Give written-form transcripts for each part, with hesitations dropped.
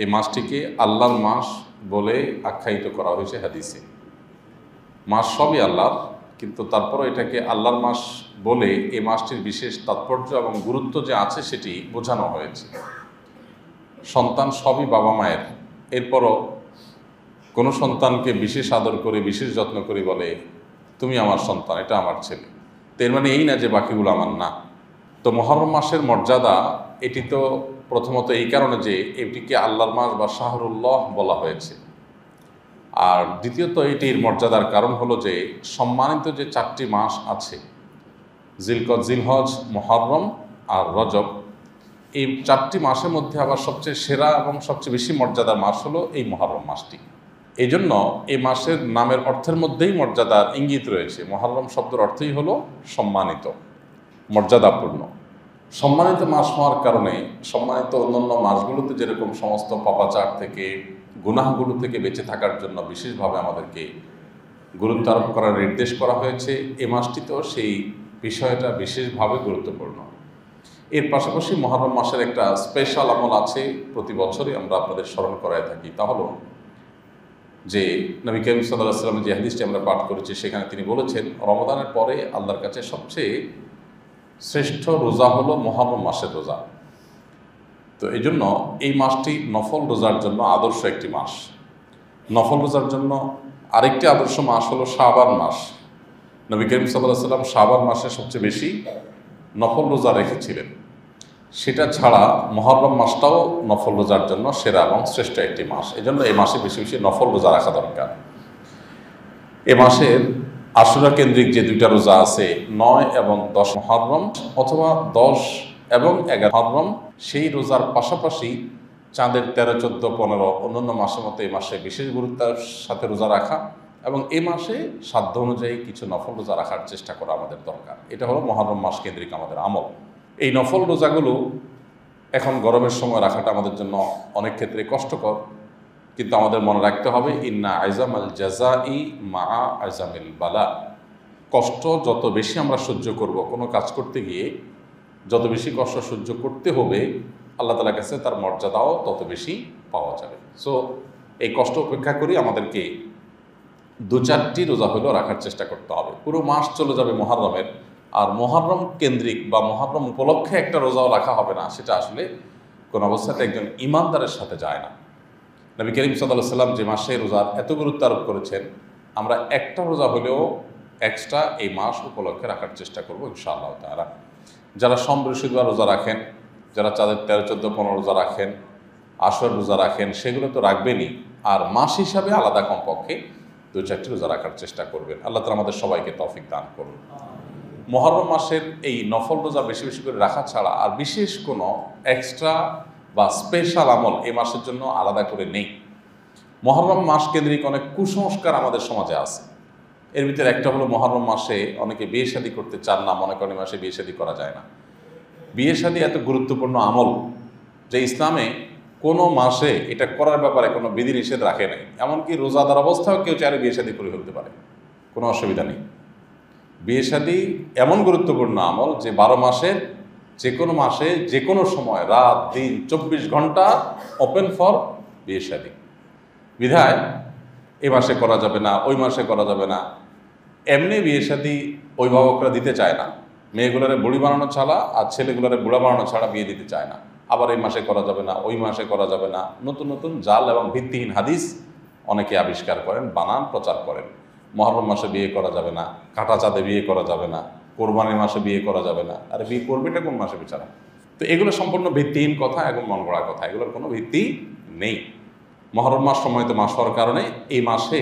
এই মাসটিকে আল্লাহর মাস বলে আখ্যায়িত করা হয়েছে হাদিসে। মাস সবই আল্লাহর, কিন্তু তারপরও এটাকে আল্লাহর মাস বলে এই মাসটির বিশেষ তাৎপর্য এবং গুরুত্ব যে আছে সেটি বোঝানো হয়েছে। সন্তান সবই বাবা মায়ের, এরপরও কোনো সন্তানকে বিশেষ আদর করে বিশেষ যত্ন করে বলে তুমি আমার সন্তান, এটা আমার ছেলে, তো এর মানে এই না যে বাকিগুলো আমার না। তো মুহররম মাসের মর্যাদা এটি তো প্রথমত এই কারণে যে এটিকে আল্লাহর মাস বা শাহরুল্লাহ বলা হয়েছে, আর দ্বিতীয়ত এটির মর্যাদার কারণ হলো যে সম্মানিত যে 4টি মাস আছে, জিলহজ, মুহররম আর রজব, এই 4টি মাসের মধ্যে আবার সবচেয়ে সেরা এবং সবচেয়ে বেশি মর্যাদার মাস হলো এই মুহররম মাসটি। এই জন্য এই মাসের নামের অর্থের মধ্যেই মর্যাদার ইঙ্গিত রয়েছে। মুহররম শব্দের অর্থই হলো সম্মানিত, মর্যাদাপূর্ণ। সম্মানিত মাস হওয়ার কারণে সম্মানিত অন্যান্য মাসগুলোতে যেরকম সমস্ত পাপাচার থেকে, গুনাহগুলো থেকে বেঁচে থাকার জন্য বিশেষভাবে আমাদেরকে গুরুত্ব আরোপ করার নির্দেশ করা হয়েছে, এই মাসটিতেও সেই বিষয়টা বিশেষভাবে গুরুত্বপূর্ণ। এর পাশাপাশি মুহররম মাসের একটা স্পেশাল আমল আছে, প্রতি বছরই আমরা আপনাদের স্মরণ করায় থাকি। তা হলো যে নবী করিম সাল্লাল্লাহু আলাইহি ওয়াসাল্লামের যে হাদিসটি আমরা পাঠ করেছি, সেখানে তিনি বলেছেন রমাদানের পরে আল্লাহর কাছে সবচেয়ে শ্রেষ্ঠ রোজা হলো মুহররম মাসের রোজা। তো এই জন্য এই মাসটি নফল রোজার জন্য আদর্শ একটি মাস। নফল রোজার জন্য আরেকটি আদর্শ মাস হলো শাবান মাস। নবী করিম সাল্লাল্লাহু আলাইহি ওয়াসাল্লাম শাবান মাসে সবচেয়ে বেশি নফল রোজা রেখেছিলেন। সেটা ছাড়া মুহররম মাসটাও নফল রোজার জন্য সেরা এবং শ্রেষ্ঠ একটি মাস। এই জন্য এই মাসে বেশি বেশি নফল রোজা রাখা দরকার। এ মাসের আশুরা কেন্দ্রিক যে 2টা রোজা আছে, 9 এবং 10 মুহররম, অথবা 10 এবং 11 মুহররম, সেই রোজার পাশাপাশি চাঁদের 13, 14, 15 অন্যান্য মাসের মতো এই মাসে বিশেষ গুরুত্বের সাথে রোজা রাখা এবং এই মাসে সাধ্য অনুযায়ী কিছু নফল রোজা রাখার চেষ্টা করা আমাদের দরকার। এটা হলো মুহররম মাস কেন্দ্রিক আমাদের আমল। এই নফল রোজাগুলো এখন গরমের সময় রাখাটা আমাদের জন্য অনেক ক্ষেত্রে কষ্টকর, কিন্তু আমাদের মনে রাখতে হবে ইন্না আইজামাল জাযাই মা আইজামিল বালা। কষ্ট যত বেশি আমরা সহ্য করব, কোনো কাজ করতে গিয়ে যত বেশি কষ্ট সহ্য করতে হবে, আল্লাহ তাআলার কাছে তার মর্যাদাও তত বেশি পাওয়া যাবে। সো এই কষ্ট উপেক্ষা করি আমাদেরকে 2-4টি রোজা হলেও রাখার চেষ্টা করতে হবে। পুরো মাস চলে যাবে মুহররমের, আর মুহররম কেন্দ্রিক বা মুহররম উপলক্ষে একটা রোজাও রাখা হবে না, সেটা আসলে কোনো অবস্থাতে একজন ইমানদারের সাথে যায় না। নবী করিম সাল্লাল্লাহু আলাইহি ওয়াসাল্লাম যে মাসে রোজার এত গুরুত্ব আরোপ করেছেন, আমরা একটা রোজা হলেও এক্সট্রা এই মাস উপলক্ষে রাখার চেষ্টা করব ইনশাআল্লাহ তাআলা। যারা সোম বৃহস্পতিবার রোজা রাখেন, যারা চাঁদের 13, 14, 15 রোজা রাখেন, আশুরার রোজা রাখেন, সেগুলো তো রাখবেনই, আর মাস হিসাবে আলাদা কমপক্ষে 2-4টি রোজা রাখার চেষ্টা করবেন। আল্লাহ তাআলা আমাদের সবাইকে তৌফিক দান করুন। মুহররম মাসের এই নফল রোজা বেশি বেশি করে রাখা ছাড়া আর বিশেষ কোনো এক্সট্রা বা স্পেশাল আমল এই মাসের জন্য আলাদা করে নেই। মুহররম মাস কেন্দ্রিক অনেক কুসংস্কার আমাদের সমাজে আছে। এর ভিতরে একটা হলো মুহররম মাসে অনেকে বিয়ে শাদী করতে চান না, মনে করেন মাসে বিয়ে শাদী করা যায় না। বিয়ে শাদী এত গুরুত্বপূর্ণ আমল যে ইসলামে কোনো মাসে এটা করার ব্যাপারে কোনো বিধিনিষেধ রাখে নাই। এমনকি রোজাদার অবস্থাও কেউ চাইলে বিয়ে শাদী করে ফেলতে পারে, কোনো অসুবিধা নেই। বিয়ে শাদী এমন গুরুত্বপূর্ণ আমল যে 12 মাসের যে কোনো মাসে যে কোনো সময় রাত দিন 24 ঘন্টা ওপেন ফর বিয়ে শাদী। বিধায় এই মাসে করা যাবে না, ওই মাসে করা যাবে না। এমনি বিয়ে শাদী অভিভাবকরা দিতে চায় না, মেয়েগুলোরে বুড়ি বানানো ছাড়া আর ছেলেগুলোরে বুড়া বানানো ছাড়া বিয়ে দিতে চায় না। আবার এই মাসে করা যাবে না, ওই মাসে করা যাবে না, নতুন নতুন জাল এবং ভিত্তিহীন হাদিস অনেকে আবিষ্কার করেন, বানান, প্রচার করেন। মুহররম মাসে বিয়ে করা যাবে না, কাঁটা চাঁদে বিয়ে করা যাবে না, কোরবানির মাসে বিয়ে করা যাবে না। আরে বিয়ে করবেটা কোন মাসে বিচারা? তো এগুলো সম্পূর্ণ ভিত্তিহীন কথা এবং মন গড়া কথা, এগুলোর কোনো ভিত্তি নেই। মুহররম মাস সময়ত মাস হওয়ার কারণে এই মাসে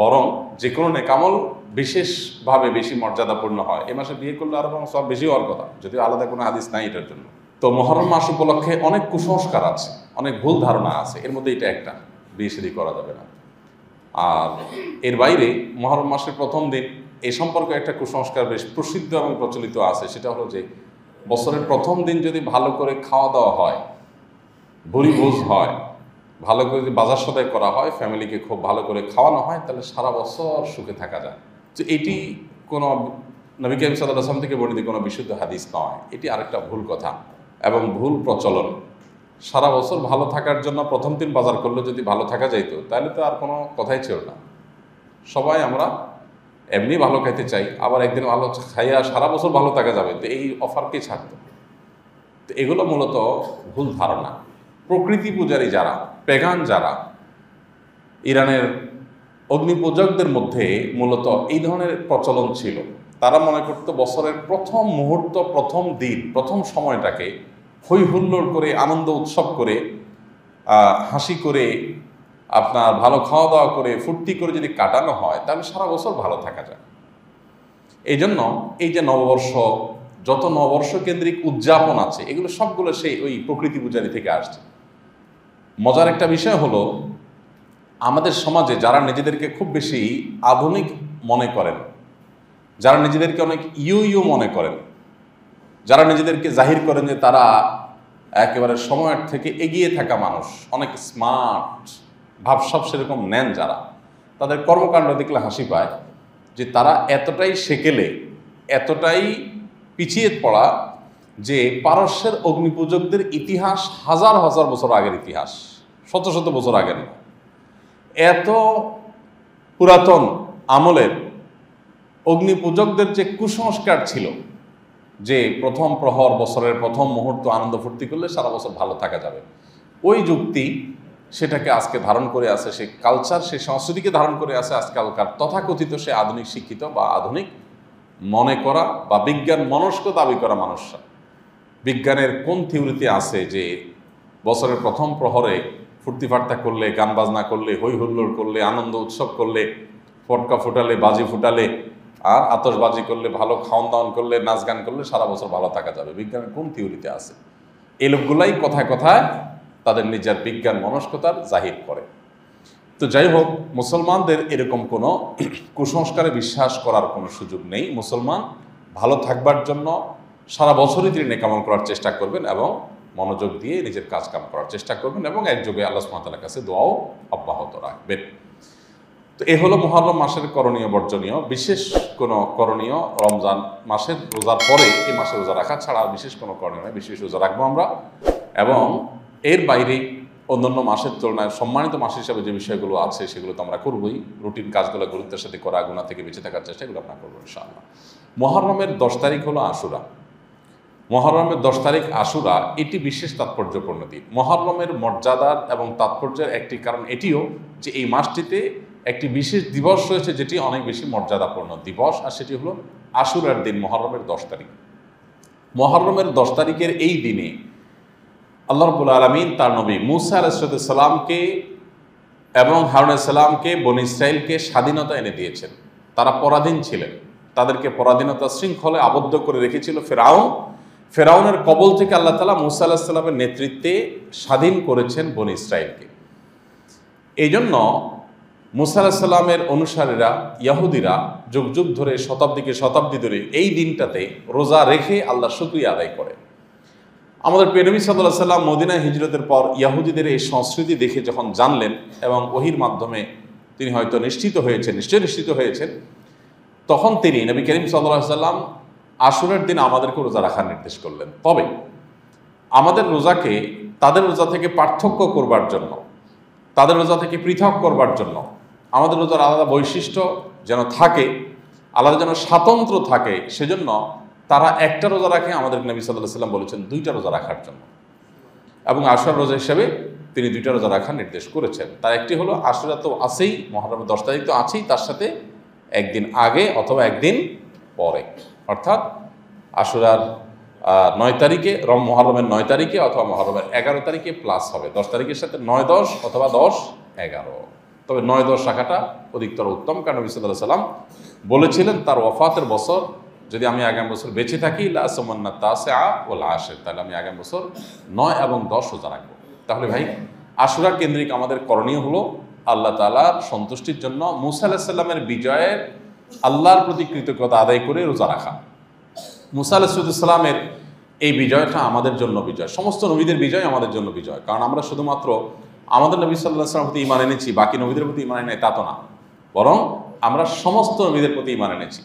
বরং যে কোনো নেকামল বিশেষভাবে বেশি মর্যাদাপূর্ণ হয়। এই মাসে বিয়ে করলে আরও বরং সব বেশি হওয়ার কথা, যদিও আলাদা কোনো হাদিস নাই এটার জন্য। তো মুহররম মাস উপলক্ষে অনেক কুসংস্কার আছে, অনেক ভুল ধারণা আছে, এর মধ্যে এটা একটা, বিয়ে শাদী করা যাবে না। আর এর বাইরে মুহররম মাসের প্রথম দিন এই সম্পর্কে একটা কুসংস্কার বেশ প্রসিদ্ধ এবং প্রচলিত আছে। সেটা হলো যে বছরের প্রথম দিন যদি ভালো করে খাওয়া দাওয়া হয়, ভুরি ভোজ হয়, ভালো করে যদি বাজার সদাই করা হয়, ফ্যামিলিকে খুব ভালো করে খাওয়ানো হয়, তাহলে সারা বছর সুখে থাকা যায়। তো এটি কোনো নবী করিম সাল্লাল্লাহু আলাইহি ওয়াসাল্লাম থেকে বর্ণিত কোনো বিশুদ্ধ হাদিস নয়, এটি আরেকটা ভুল কথা এবং ভুল প্রচলন। সারা বছর ভালো থাকার জন্য প্রথম দিন বাজার করলে যদি ভালো থাকা যাইতো তাহলে তো আর কোনো কথাই ছিল না। সবাই আমরা এমনি ভালো খাইতে চাই, আবার একদিন ভালো খাইয়া সারা বছর ভালো থাকা যাবে, তো এই অফারকে ছাড়তো। তো এগুলো মূলত ভুল ধারণা। প্রকৃতি পূজারী যারা, পেগান যারা, ইরানের অগ্নিপূজকদের মধ্যে মূলত এই ধরনের প্রচলন ছিল। তারা মনে করত বছরের প্রথম মুহূর্ত, প্রথম দিন, প্রথম সময়টাকে হই হুল্লোড় করে, আনন্দ উৎসব করে, হাসি করে, আপনার ভালো খাওয়া দাওয়া করে, ফুর্তি করে যদি কাটানো হয় তাহলে সারা বছর ভালো থাকা যায়। এই জন্য এই যে নববর্ষ, যত নববর্ষ কেন্দ্রিক উদযাপন আছে, এগুলো সবগুলো সেই ওই প্রকৃতি পূজারি থেকে আসছে। মজার একটা বিষয় হলো, আমাদের সমাজে যারা নিজেদেরকে খুব বেশি আধুনিক মনে করেন, যারা নিজেদেরকে অনেক ইউ মনে করেন, যারা নিজেদেরকে জাহির করেন যে তারা একেবারে সময়ের থেকে এগিয়ে থাকা মানুষ, অনেক স্মার্ট ভাবসাব সেরকম নেন যারা, তাদের কর্মকাণ্ড দেখলে হাসি পায় যে তারা এতটাই সেকেলে, এতটাই পিছিয়ে পড়া যে পারস্যের অগ্নিপূজকদের ইতিহাস হাজার হাজার বছর আগের ইতিহাস, শত শত বছর আগের না। এত পুরাতন আমলের অগ্নিপূজকদের যে কুসংস্কার ছিল যে প্রথম প্রহর, বছরের প্রথম মুহূর্ত আনন্দ ফুর্তি করলে সারা বছর ভালো থাকা যাবে, ওই যুক্তি সেটাকে আজকে ধারণ করে আছে, সেই কালচার, সেই সংস্কৃতিকে ধারণ করে আছে আজকালকার তথাকথিত সে আধুনিক শিক্ষিত বা আধুনিক মনে করা বা বিজ্ঞান মনস্ক দাবি করা মানুষরা। বিজ্ঞানের কোন থিওরিতে আছে যে বছরের প্রথম প্রহরে ফুর্তি ফার্তা করলে, গান বাজনা করলে, হই হুল্লোড় করলে, আনন্দ উৎসব করলে, ফটকা ফুটালে, বাজি ফুটালে আর আতশবাজি করলে, ভালো খাওয়ান দাওয়ান করলে, নাচ গান করলে সারা বছর ভালো থাকা যাবে? বিজ্ঞানের কোন থিওরিতে আছে? এই লোকগুলাই কথায় কথায় তাদের নিজের বিজ্ঞান মনস্কতার জাহির করে। তো যাই হোক, মুসলমানদের এরকম কোনো কুসংস্কারে বিশ্বাস করার কোনো সুযোগ নেই। মুসলমান ভালো থাকবার জন্য সারা বছরই তিনি নেকামল করার চেষ্টা করবেন এবং মনোযোগ দিয়ে নিজের কাজ কাম করার চেষ্টা করবেন এবং একযোগে আল্লাহ সুবহানাহু ওয়া তাআলার কাছে দোয়াও অব্যাহত রাখবেন। তো এ হলো মুহররম মাসের করণীয় বর্জনীয়। বিশেষ কোনো করণীয় রমজান মাসের রোজার পরে এই মাসে রোজা রাখা ছাড়া আর বিশেষ কোনো করণীয় নয়। বিশেষ রোজা রাখবো আমরা, এবং এর বাইরে অন্যান্য মাসের তুলনায় সম্মানিত মাস হিসাবে যে বিষয়গুলো আছে সেগুলো তো আমরা করবোই। রুটিন কাজগুলো গুরুত্বের সাথে করা, গুনাহ থেকে বেঁচে থাকার চেষ্টা, এগুলো আমরা করবো ইনশাআল্লাহ। মুহররমের 10 তারিখ হলো আশুরা। মুহররমের 10 তারিখ আশুরা, এটি বিশেষ তাৎপর্যপূর্ণ দিন। মুহররমের মর্যাদার এবং তাৎপর্যের একটি কারণ এটিও যে এই মাসটিতে একটি বিশেষ দিবস রয়েছে যেটি অনেক বেশি মর্যাদাপূর্ণ দিবস, আর সেটি হলো আশুরার দিন, মুহররমের 10 তারিখ। মুহররমের 10 তারিখের এই দিনে আল্লাহ রাব্বুল আলামিন তার নবী মূসা আলাইহিস সালামকে এবং হারুন আলাইহিস সালামকে বনী ইসরাইলকে স্বাধীনতা এনে দিয়েছেন। তারা পরাধীন ছিলেন, তাদেরকে পরাধীনতা শৃঙ্খলে আবদ্ধ করে রেখেছিল ফেরাউনের কবল থেকে আল্লাহ তাআলা মূসা আলাইহিস সালামের নেতৃত্বে স্বাধীন করেছেন বনী ইসরাইলকে। এই জন্য মূসা আলাইহিস সালামের অনুসারীরা, ইহুদিরা যুগ যুগ ধরে, শতাব্দী ধরে এই দিনটাতে রোজা রেখে আল্লাহর শুকরিয়া আদায় করে। আমাদের প্রিয় নবী সাল্লাল্লাহু আলাইহি ওয়াসাল্লাম মদিনায় হিজরতের পর ইহুদিদের এই সংস্কৃতি দেখে যখন জানলেন এবং ওহীর মাধ্যমে তিনি হয়তো নিশ্চয়ই নিশ্চিত হয়েছেন, তখন তিনি নবী করিম সাল্লাল্লাহু আলাইহি ওয়াসাল্লাম আশুরার দিন আমাদেরকে রোজা রাখার নির্দেশ করলেন। তবে আমাদের রোজাকে তাদের রোজা থেকে পার্থক্য করবার জন্য, তাদের রোজা থেকে পৃথক করবার জন্য, আমাদের রোজার আলাদা বৈশিষ্ট্য যেন থাকে, আলাদা যেন স্বাতন্ত্র্য থাকে, সেজন্য তারা একটা রোজা রাখে, আমাদের নবী সাল্লাল্লাহু আলাইহি ওয়াসাল্লাম বলেছেন 2টা রোজা রাখার জন্য, এবং আশুরার রোজা হিসেবে তিনি 2টা রোজা রাখার নির্দেশ করেছেন। তার একটি হলো আশুরা তো আছেই, মুহররমের 10 তারিখ তো আছেই, তার সাথে একদিন আগে অথবা একদিন পরে, অর্থাৎ আশুরার 9 তারিখে, মুহররমের 9 তারিখে অথবা মুহররমের 11 তারিখে প্লাস হবে 10 তারিখের সাথে 9-10 অথবা 10-11। তবে 9-10 রাখাটা অধিকতর উত্তম, কারণ নবী সাল্লাল্লাহু আলাইহি ওয়াসাল্লাম বলেছিলেন তার ওয়াফাতের বছর যদি আমি আগামী বছর বেঁচে থাকি, লা আসুমান্না তাসিআ ওয়াল আশির, তাহলে আমি আগামী বছর 9 এবং 10 রোজা রাখবো। তাহলে ভাই, আশুরা কেন্দ্রিক আমাদের করণীয় হলো আল্লাহ তাআলার সন্তুষ্টির জন্য মূসা আলাইহিস সালামের বিজয়ের আল্লাহর প্রতি কৃতজ্ঞতা আদায় করে রোজা রাখা। মূসা আলাইহিস সালামের এই বিজয়টা আমাদের জন্য বিজয়, সমস্ত নবীদের বিজয় আমাদের জন্য বিজয়। কারণ আমরা শুধুমাত্র আমাদের নবী সাল্লাল্লাহু আলাইহি ওয়াসাল্লামের প্রতি ঈমান এনেছি, বাকি নবীদের প্রতি ঈমান এনেছি তা তো না, বরং আমরা সমস্ত নবীদের প্রতি ঈমান এনেছি।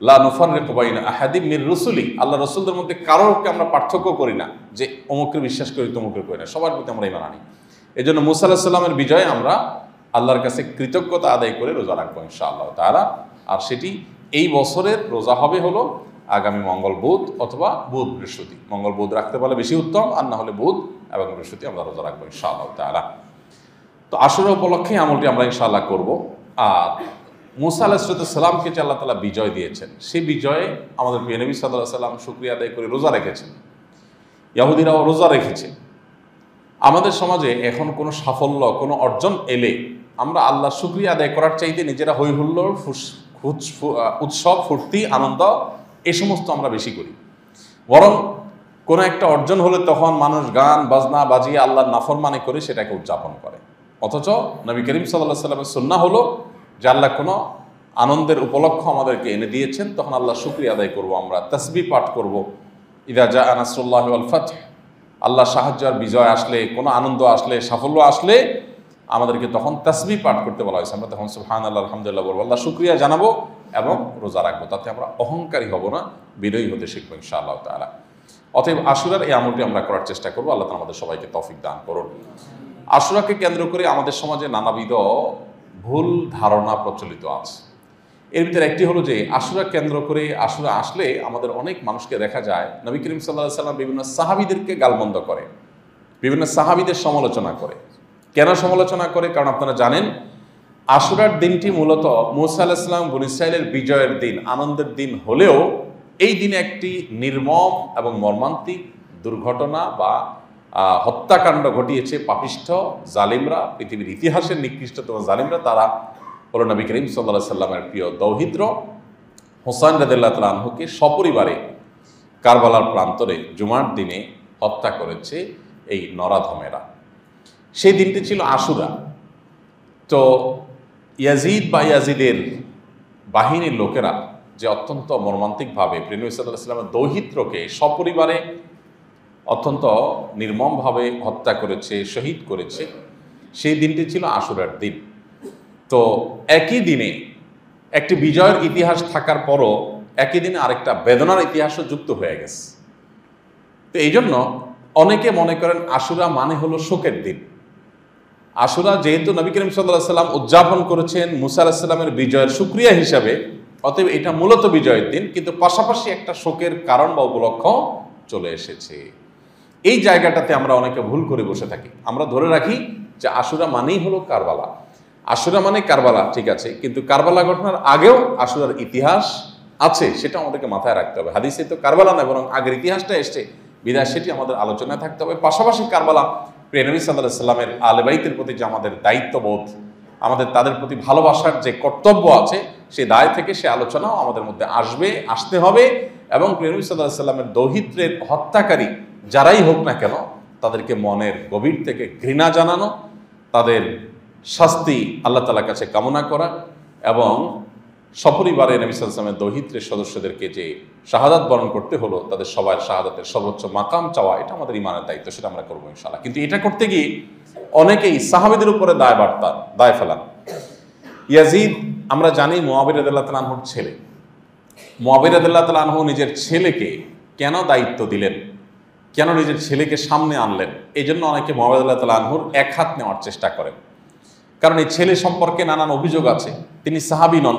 লা নুফাররিকু বাইনা আহাদিম মির রুসুলি, আল্লাহ রসুলদের মধ্যে কারোকে আমরা পার্থক্য করি না যে অমুকের বিশ্বাস করি তমুকের করি না, সবার প্রতি আমরা ঈমান আনি। এই জন্য মুসা আলাইহিস সালামের বিজয়ে আমরা আল্লাহর কাছে কৃতজ্ঞতা আদায় করে রোজা রাখবো ইনশাআল্লাহ তাআলা। আর সেটি এই বছরের রোজা হবে হলো আগামী মঙ্গল বুধ অথবা বুধ বৃহস্পতি। মঙ্গল বুধ রাখতে পারলে বেশি উত্তম, আর না হলে বুধ এবং বৃহস্পতি আমরা রোজা রাখবো ইনশাআল্লাহ তাআলা। তো আশুরা উপলক্ষে আমলটি আমরা ইনশাআল্লাহ করব। আর মুসা আলাইহিস সালামকে যে আল্লাহ তাআলা বিজয় দিয়েছেন, সেই বিজয়ে আমাদের প্রিয় নবী সাল্লাল্লাহু আলাইহি ওয়াসাল্লাম শুকরিয়া আদায় করে রোজা রেখেছেন, ইহুদিরাও রোজা রেখেছে। আমাদের সমাজে এখন কোনো সাফল্য, কোনো অর্জন এলে আমরা আল্লাহ শুকরিয়া আদায় করার চাইতে নিজেরা হই হুল্লোড়, উৎসব, ফুর্তি, আনন্দ এ সমস্ত আমরা বেশি করি। বরং কোনো একটা অর্জন হলে তখন মানুষ গান বাজনা বাজিয়ে আল্লাহর নাফরমানি করে সেটাকে উদযাপন করে। অথচ নবী করিম সাল্লাল্লাহু আলাইহি ওয়াসাল্লামের সুন্নাহ হলো যে আল্লাহ কোনো আনন্দের উপলক্ষ আমাদেরকে এনে দিয়েছেন, তখন আল্লাহ শুকরিয়া আদায় করব, আমরা তাসবিহ পাঠ করব। ইযা জাআ নাসরুল্লাহি ওয়াল ফাতহ, আল্লাহ সাহায্য আর বিজয় আসলে, কোনো আনন্দ আসলে, সাফল্য আসলে আমাদেরকে তখন তাসবিহ পাঠ করতে বলা হয়েছে। আমরা তখন সুবহানাল্লাহ আলহামদুলিল্লাহ বলবো, আল্লাহ শুকরিয়া জানাবো এবং রোজা রাখবো। তাতে আমরা অহংকারী হব না, বিনয়ী হতে শিখবো ইনশাআল্লাহ তাআলা। অতএব আশুরার এই আমলটি আমরা করার চেষ্টা করবো। আল্লাহ তাআলা আমাদের সবাইকে তৌফিক দান করুন। আশুরাকে কেন্দ্র করে আমাদের সমাজে নানাবিধ ভুল ধারণা প্রচলিত আছে। এর ভিতরে একটি হলো যে আশুরা কেন্দ্র করে আশুরা আসলে আমাদের অনেক মানুষকে দেখা যায় নবী করিম সাল্লাল্লাহু আলাইহি ওয়াসাল্লাম বিভিন্ন সাহাবীদেরকে গালমন্দ করে, বিভিন্ন সাহাবীদের সমালোচনা করে। কেন সমালোচনা করে? কারণ আপনারা জানেন আশুরার দিনটি মূলত মূসা আলাইহিস সালাম বনী ইসরাঈলের বিজয়ের দিন, আনন্দের দিন হলেও এই দিনে একটি নির্মম এবং মর্মান্তিক দুর্ঘটনা বা হত্যাকাণ্ড ঘটিয়েছে পাপিষ্ঠ জালিমরা, পৃথিবীর ইতিহাসের নিকৃষ্টতম জালিমরা। তারা হলো নবী করিম সাল্লাল্লাহু আলাইহি সাল্লামের প্রিয় দৌহিত্র হোসাইন রাদিয়াল্লাহু তাআলা আনহুকে সপরিবারে কারবালার প্রান্তরে জুমার দিনে হত্যা করেছে এই নরাধমেরা। সেই দিনটি ছিল আশুরা। তো ইয়াজিদ বা ইয়াজিদের বাহিনীর লোকেরা যে অত্যন্ত মর্মান্তিকভাবে প্রিয় নবী সাল্লাল্লাহু আলাইহি সাল্লামের দৌহিত্রকে সপরিবারে অত্যন্ত নির্মমভাবে হত্যা করেছে, শহীদ করেছে, সেই দিনটি ছিল আশুরার দিন। তো একই দিনে একটি বিজয়ের ইতিহাস থাকার পরও একই দিনে আরেকটা বেদনার ইতিহাসও যুক্ত হয়ে গেছে। তো এই জন্য অনেকে মনে করেন আশুরা মানে হলো শোকের দিন। আশুরা যেহেতু নবী করিম সাল্লাল্লাহু আলাইহি সাল্লাম উদযাপন করেছেন মুসা আলাইহিস সালামের বিজয়ের শুকরিয়া হিসাবে, অতএব এটা মূলত বিজয়ের দিন, কিন্তু পাশাপাশি একটা শোকের কারণ বা উপলক্ষ চলে এসেছে। এই জায়গাটাতে আমরা অনেকে ভুল করে বসে থাকি। আমরা ধরে রাখি যে আশুরা মানেই হলো কারবালা, আশুরা মানে কারবালা, ঠিক আছে, কিন্তু কারবালা ঘটনার আগেও আশুরার ইতিহাস আছে, সেটা আমাদেরকে মাথায় রাখতে হবে। হাদিসে তো কারবালা নয় বরং আগের ইতিহাসটা এসছে, বিদায় সেটি আমাদের আলোচনায় থাকতে হবে। পাশাপাশি কারবালা প্রিয় নবী সাল্লাল্লাহু আলাইহি সাল্লামের আহলে বাইতের প্রতি যে আমাদের দায়িত্ববোধ, আমাদের তাদের প্রতি ভালোবাসার যে কর্তব্য আছে, সেই দায় থেকে সে আলোচনাও আমাদের মধ্যে আসতে হবে। এবং প্রিয় নবী সাল্লাল্লাহু আলাইহি সাল্লামের দৌহিত্রের হত্যাকারী যারাই হোক না কেন তাদেরকে মনের গভীর থেকে ঘৃণা জানানো, তাদের শাস্তি আল্লাহ তাআলার কাছে কামনা করা এবং সপরিবারে নবী সাল্লাল্লাহু আলাইহি ওয়াসাল্লামের দৌহিত্রের সদস্যদেরকে যে শাহাদাত বরণ করতে হলো, তাদের সবার শাহাদাতের সর্বোচ্চ মাকাম চাওয়া, এটা আমাদের ঈমানের দায়িত্ব, সেটা আমরা করবো ইনশাআল্লাহ। কিন্তু এটা করতে গিয়ে অনেকেই সাহাবীদের উপরে দায় ফেলান। ইয়াজিদ আমরা জানি মুআবিয়া রাদিয়াল্লাহু তাআলা আনহুর ছেলে। মুআবিয়া রাদিয়াল্লাহু তাআলা আনহু নিজের ছেলেকে কেন দায়িত্ব দিলেন, কেন নিজের ছেলেকে সামনে আনলেন, এই জন্য অনেকে মুআবিয়া রাদিয়াল্লাহু তাআলা আনহুর এক হাত নেওয়ার চেষ্টা করেন। কারণ এই ছেলে সম্পর্কে নানান অভিযোগ আছে, তিনি সাহাবী নন,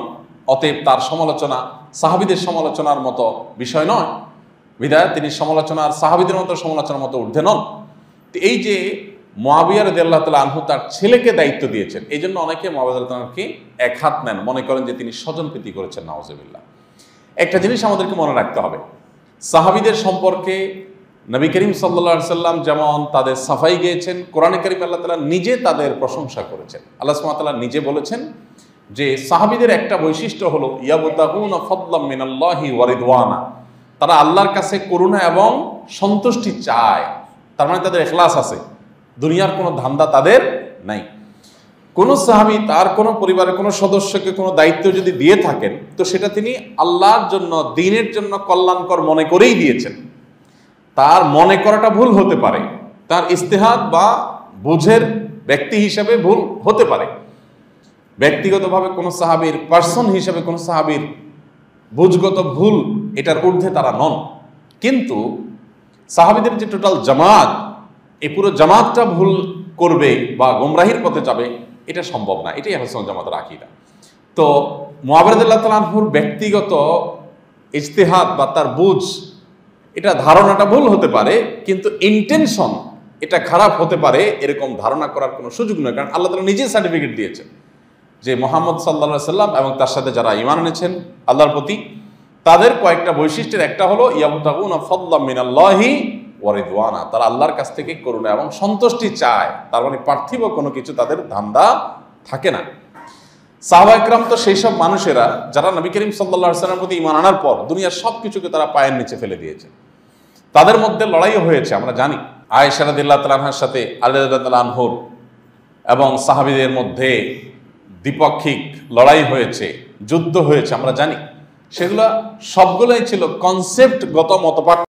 অতএব তার সমালোচনা সাহাবীদের সমালোচনার মতো বিষয় নয়, বিধায় তিনি সাহাবীদের মতো সমালোচনার মতো ঊর্ধ্বে নন। তো এই যে মুআবিয়া রাদিয়াল্লাহু তাআলা আনহু তার ছেলেকে দায়িত্ব দিয়েছেন, এই জন্য অনেকে মুআবিয়া রাদিয়াল্লাহু তাআলা আনহুকে এক হাত নেন, মনে করেন যে তিনি স্বজনপ্রীতি করেছেন, নাউজুবিল্লাহ। একটা জিনিস আমাদেরকে মনে রাখতে হবে, সাহাবীদের সম্পর্কে নবী করিম সাল্লাল্লাহু আলাইহি সাল্লাম যেমন তাদের সাফাই গেয়েছেন, কোরআনে কারীমে আল্লাহ তাআলা নিজে তাদের প্রশংসা করেছেন। আল্লাহ সুবহানাহু ওয়া তাআলা নিজে বলেছেন যে সাহাবীদের একটা বৈশিষ্ট্য হলো ইয়াবতাগুনা ফাদলাম মিনাল্লাহি ওয়া রিদওয়ানা, তারা আল্লাহর কাছে করুণা এবং সন্তুষ্টি চায়। তার মানে তাদের ইখলাস আছে, দুনিয়ার কোনো ধান্দা তাদের নাই। কোন সাহাবী তার কোনো পরিবারের কোনো সদস্যকে কোনো দায়িত্ব যদি দিয়ে থাকেন, তো সেটা তিনি আল্লাহর জন্য, দ্বীনের জন্য কল্যাণকর মনে করেই দিয়েছেন। তার মনে করাটা ভুল হতে পারে, তার ইজতিহাদ বা বুঝের ব্যক্তি হিসাবে ভুল হতে পারে, ব্যক্তিগতভাবে কোনো সাহাবীর পার্সন হিসাবে কোনো সাহাবীর বুঝগত ভুল এটার ঊর্ধ্বে তারা নন। কিন্তু সাহাবীদের যে টোটাল জামাত, এই পুরো জামাতটা ভুল করবে বা গোমরাহির পথে যাবে, এটা সম্ভব না। এটাই আহলে সুন্নাত জামাতের আকীদা। তো মুআবিয়া রাদিয়াল্লাহু তাআলা আনহুর ব্যক্তিগত ইজতিহাদ বা তার বুঝ, এটা ধারণাটা ভুল হতে পারে, কিন্তু ইন্টেনশন এটা খারাপ হতে পারে এরকম ধারণা করার কোনো সুযোগ নয়। কারণ আল্লাহ তাআলা নিজেই সার্টিফিকেট দিয়েছেন যে মুহাম্মদ সাল্লাল্লাহু আলাইহি সাল্লাম এবং তার সাথে যারা ঈমান এনেছেন আল্লাহর প্রতি, তাদের কয়েকটা বৈশিষ্ট্যের একটা হলো ইয়াবতাগুনা ফাদলাম মিনাল্লাহি ওয়া রিদওয়ানা, তারা আল্লাহর কাছ থেকে করুণা এবং সন্তুষ্টি চায়। তার মানে পার্থিব কোনো কিছু তাদের ধান্দা থাকে না। সাহাবা একরাম তো সেই সব মানুষেরা যারা নবী করিম সাল্লাল্লাহু আলাইহি ওয়াসাল্লামের প্রতি ঈমান আনার পর দুনিয়ার সব কিছুকে তারা পায়ের নিচে ফেলে দিয়েছে। তাদের মধ্যে লড়াইও হয়েছে, আমরা জানি। আয়েশা রাদিয়াল্লাহু তাআলা আনহার সাথে আলী রাদিয়াল্লাহু আনহুর এবং সাহাবীদের মধ্যে দ্বিপাক্ষিক লড়াই হয়েছে, যুদ্ধ হয়েছে, আমরা জানি। সেগুলো সবগুলোই ছিল কনসেপ্টগত মতপার্থক্য।